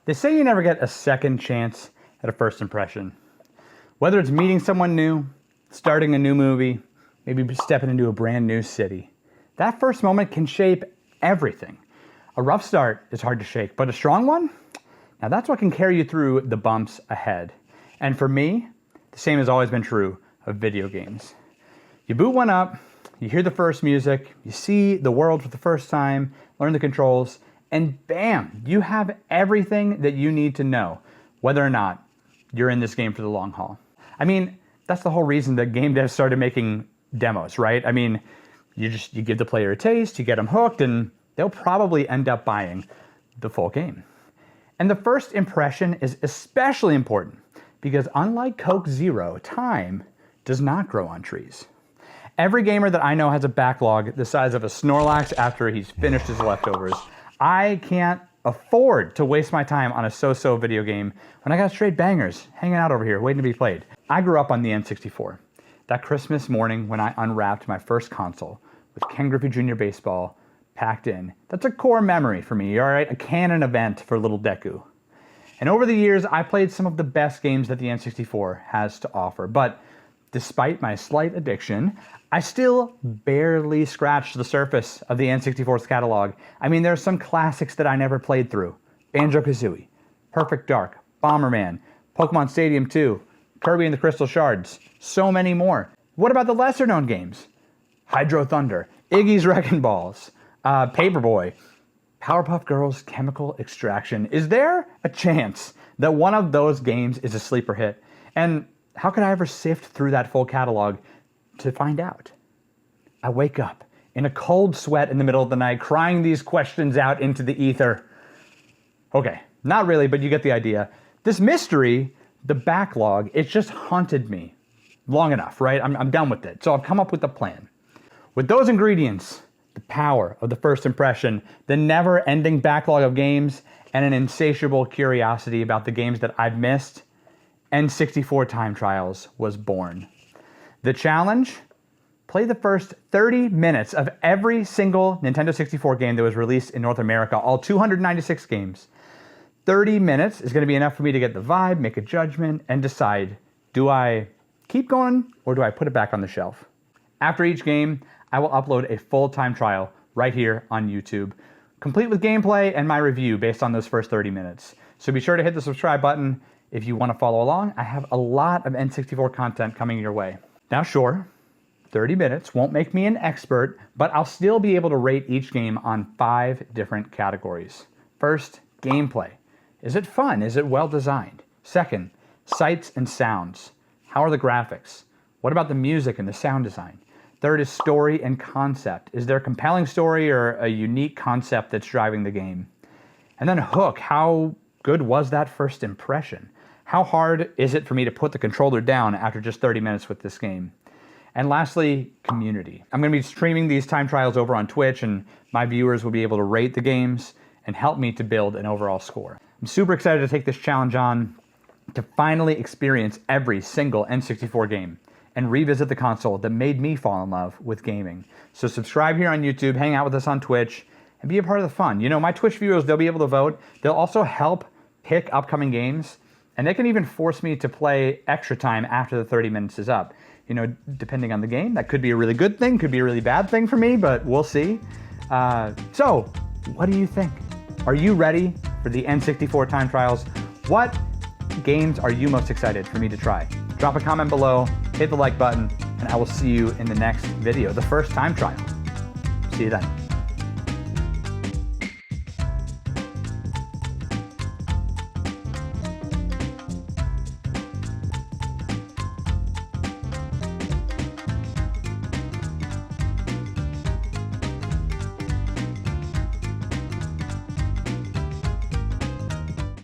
They say you never get a second chance at a first impression. Whether it's meeting someone new, starting a new movie, maybe stepping into a brand new city, that first moment can shape everything. A rough start is hard to shake, but a strong one? Now that's what can carry you through the bumps ahead. And for me, the same has always been true of video games. You boot one up, you hear the first music, you see the world for the first time, learn the controls, and bam, you have everything that you need to know, whether or not you're in this game for the long haul. I mean, that's the whole reason that game devs started making demos, right? I mean, you give the player a taste, you get them hooked, and they'll probably end up buying the full game. And the first impression is especially important because unlike Coke Zero, time does not grow on trees. Every gamer that I know has a backlog the size of a Snorlax after he's finished his leftovers. I can't afford to waste my time on a so-so video game when I got straight bangers hanging out over here waiting to be played. I grew up on the N64. That Christmas morning when I unwrapped my first console with Ken Griffey Jr. Baseball packed in, that's a core memory for me, all right? A canon event for little Deku. And over the years, I played some of the best games that the N64 has to offer, but despite my slight addiction, I still barely scratched the surface of the N64's catalog. I mean, there's some classics that I never played through. Banjo-Kazooie, Perfect Dark, Bomberman, Pokemon Stadium 2, Kirby and the Crystal Shards, so many more. What about the lesser known games? Hydro Thunder, Iggy's Wrecking Balls, Paperboy, Powerpuff Girls Chemical Extraction. Is there a chance that one of those games is a sleeper hit? And how could I ever sift through that full catalog to find out? I wake up in a cold sweat in the middle of the night, crying these questions out into the ether. Okay, not really, but you get the idea. This mystery, the backlog, it's just haunted me long enough, right? I'm done with it. So I've come up with a plan. With those ingredients, the power of the first impression, the never-ending backlog of games, and an insatiable curiosity about the games that I've missed, N64 Time Trials was born. The challenge? Play the first 30 minutes of every single Nintendo 64 game that was released in North America, all 296 games. 30 minutes is going to be enough for me to get the vibe, make a judgment, and decide, do I keep going or do I put it back on the shelf? After each game, I will upload a full time trial right here on YouTube, complete with gameplay and my review based on those first 30 minutes. So be sure to hit the subscribe button if you want to follow along. I have a lot of N64 content coming your way. Now sure, 30 minutes won't make me an expert, but I'll still be able to rate each game on 5 different categories. First, gameplay. Is it fun? Is it well designed? Second, sights and sounds. How are the graphics? What about the music and the sound design? Third is story and concept. Is there a compelling story or a unique concept that's driving the game? And then hook. How good was that first impression? How hard is it for me to put the controller down after just 30 minutes with this game? And lastly, community. I'm going to be streaming these time trials over on Twitch, and my viewers will be able to rate the games and help me to build an overall score. I'm super excited to take this challenge on, to finally experience every single N64 game and revisit the console that made me fall in love with gaming. So subscribe here on YouTube, hang out with us on Twitch, and be a part of the fun. You know, my Twitch viewers, they'll be able to vote. They'll also help pick upcoming games, and they can even force me to play extra time after the 30 minutes is up. You know, depending on the game, that could be a really good thing, could be a really bad thing for me, but we'll see. So, what do you think? Are you ready for the N64 Time Trials? What games are you most excited for me to try? Drop a comment below, hit the like button, and I will see you in the next video, the first time trial. See you then.